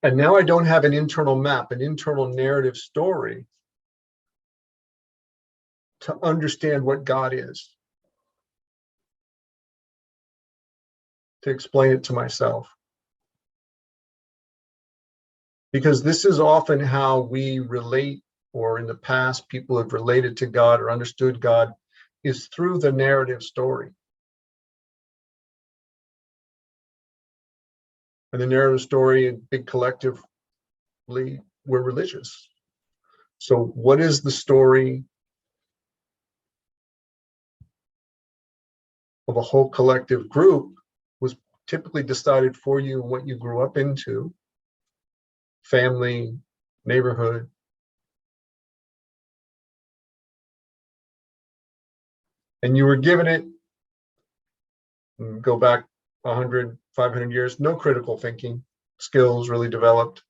And now I don't have an internal map, an internal narrative story to understand what God is, to explain it to myself. Because this is often how we relate, or in the past, people have related to God or understood God, is through the narrative story. And the narrative story and big collectively we're religious. So what is the story of a whole collective group was typically decided for you what you grew up into, family, neighborhood. And you were given it, go back 100, 500 years, no critical thinking skills really developed.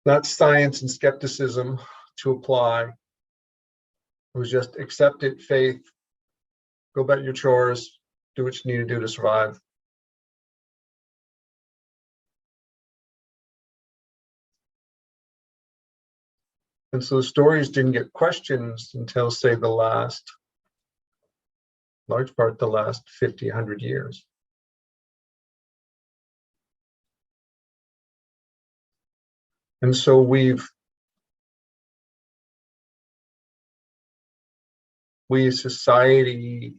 Not science and skepticism to apply. It was just accept it, faith, go about your chores, do what you need to do to survive. And so stories didn't get questions until, say, the last, large part, the last 50, 100 years. And so we as society,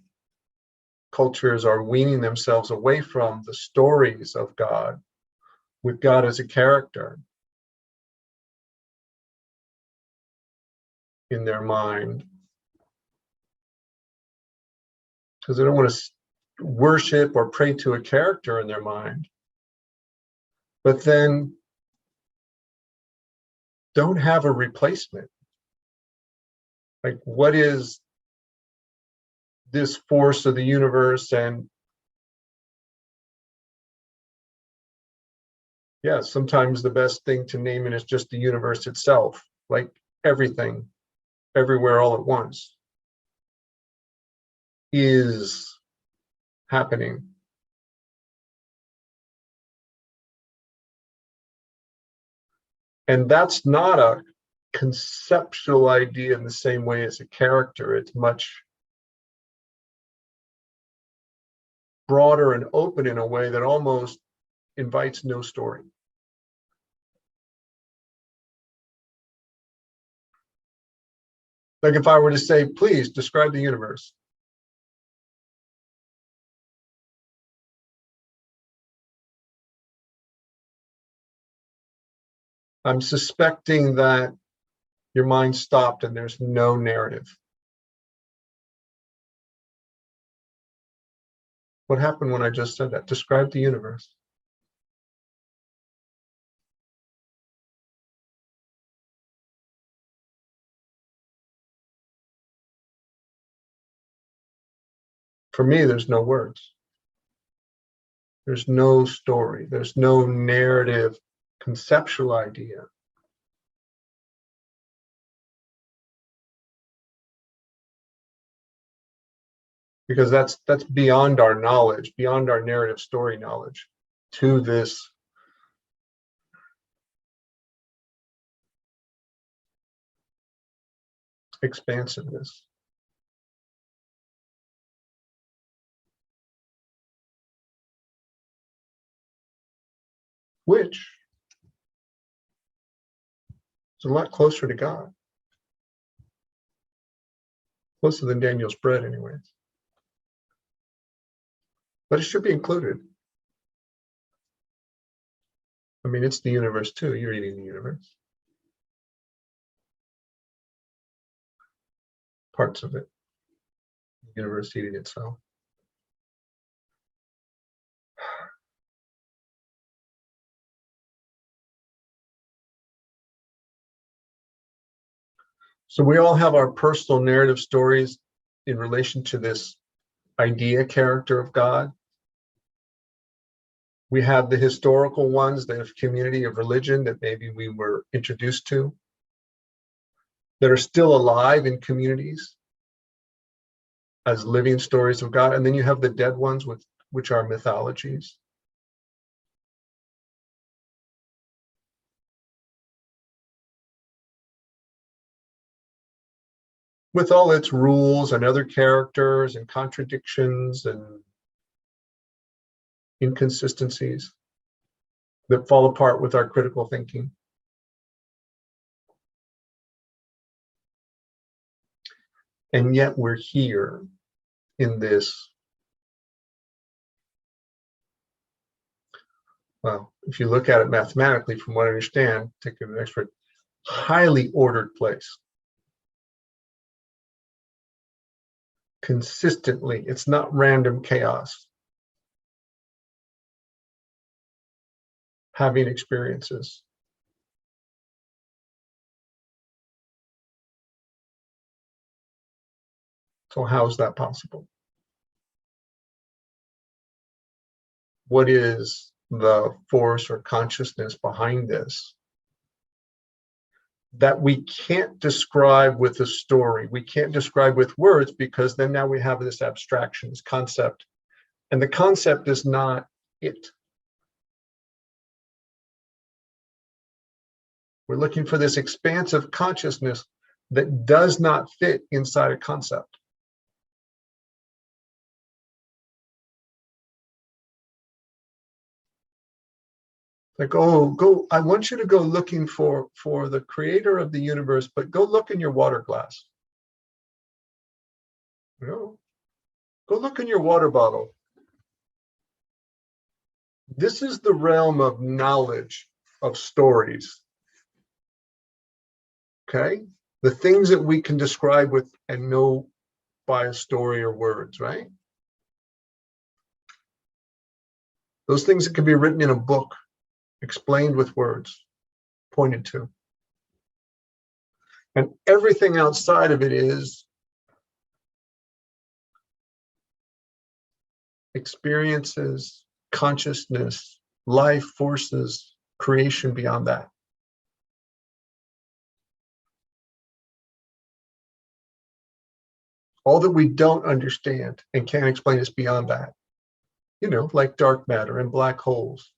cultures are weaning themselves away from the stories of God, with God as a character in their mind. Because they don't want to worship or pray to a character in their mind, but then don't have a replacement. Like, what is this force of the universe? And yeah, sometimes the best thing to name it is just the universe itself, like everything, everywhere, all at once is happening. And that's not a conceptual idea in the same way as a character. It's much broader and open in a way that almost invites no story. Like if I were to say, please describe the universe. I'm suspecting that your mind stopped and there's no narrative. What happened when I just said that? Describe the universe. For me, there's no words. There's no story. There's no narrative, conceptual idea. Because that's beyond our knowledge, beyond our narrative story knowledge, to this expansiveness. Which is a lot closer to God. Closer than Daniel's bread, anyways. But it should be included. I mean, it's the universe too. You're eating the universe. Parts of it. The universe eating itself. So we all have our personal narrative stories in relation to this idea character of God. We have the historical ones, the community of religion that maybe we were introduced to, that are still alive in communities as living stories of God. And then you have the dead ones, which are mythologies. with all its rules and other characters and contradictions and inconsistencies that fall apart with our critical thinking. And yet we're here in this, well, if you look at it mathematically, from what I understand, take an expert, highly ordered place. Consistently, it's not random chaos. Having experiences. So how is that possible? What is the force or consciousness behind this that we can't describe with a story? We can't describe with words, because then now we have this abstraction, this concept, and the concept is not it. We're looking for this expansive consciousness that does not fit inside a concept. Like, oh, go, I want you to go looking for the creator of the universe, but go look in your water glass. Go look in your water bottle. This is the realm of knowledge, of stories. Okay? The things that we can describe with and know by a story or words, right? Those things that can be written in a book, explained with words, pointed to. And everything outside of it is experiences, consciousness, life forces, creation beyond that. All that we don't understand and can't explain is beyond that. You know, like dark matter and black holes,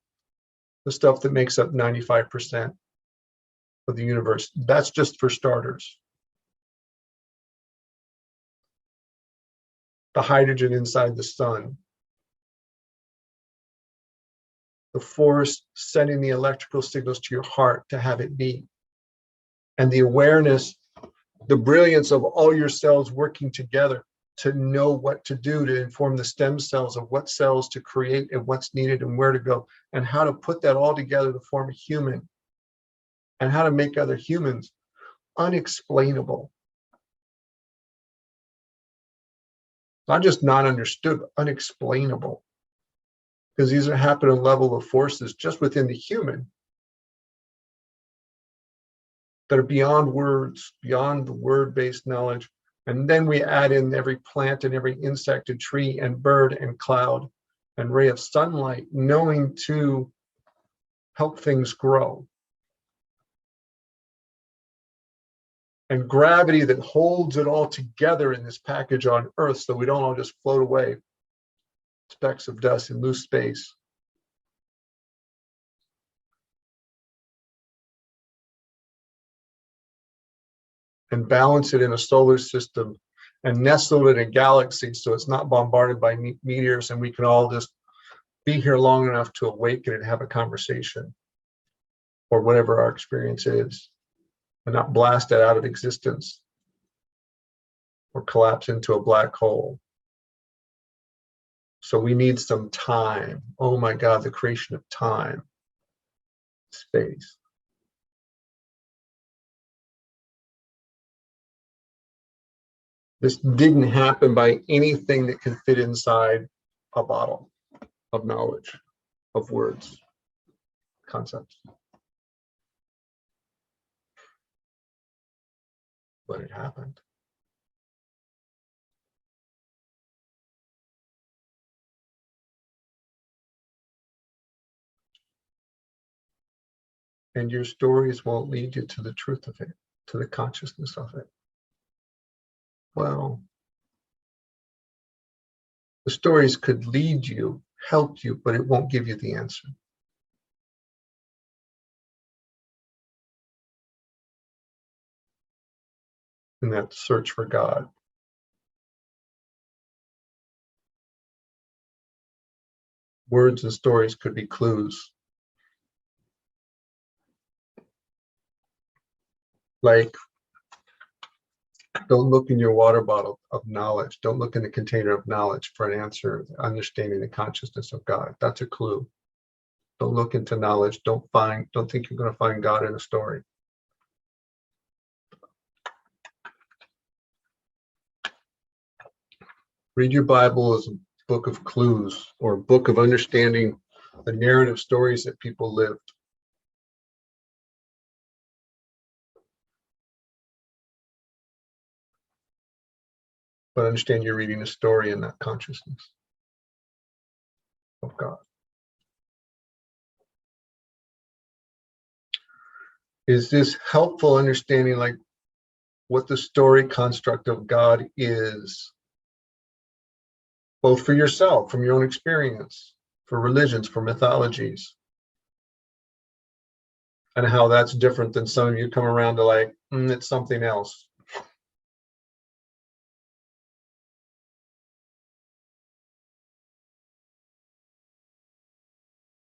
the stuff that makes up 95% of the universe. That's just for starters. The hydrogen inside the sun. The force sending the electrical signals to your heart to have it beat. And the awareness, the brilliance of all your cells working together to know what to do to inform the stem cells of what cells to create and what's needed and where to go and how to put that all together to form a human and how to make other humans unexplainable. Not just not understood, but unexplainable. Because these are happening at a level of forces just within the human that are beyond words, beyond the word-based knowledge. And then we add in every plant and every insect and tree and bird and cloud and ray of sunlight, knowing to help things grow. And gravity that holds it all together in this package on Earth so we don't all just float away, specks of dust in loose space. And balance it in a solar system and nestle it in a galaxy so it's not bombarded by meteors and we can all just be here long enough to awaken and have a conversation or whatever our experience is and not blast it out of existence or collapse into a black hole. So we need some time. Oh my God, the creation of time, space. This didn't happen by anything that can fit inside a bottle of knowledge, of words, concepts. But it happened. And your stories won't lead you to the truth of it, to the consciousness of it. Well, the stories could lead you, help you, but it won't give you the answer. in that search for God. Words and stories could be clues. Like, don't look in your water bottle of knowledge. Don't look in the container of knowledge for an answer, understanding the consciousness of God. That's a clue. Don't look into knowledge. Don't think you're going to find God in a story. Read your Bible as a book of clues, or a book of understanding the narrative stories that people lived. But understand you're reading a story and not consciousness of God. Is this helpful understanding, like what the story construct of God is, both for yourself, from your own experience, for religions, for mythologies, and how that's different than some of you come around to like, it's something else.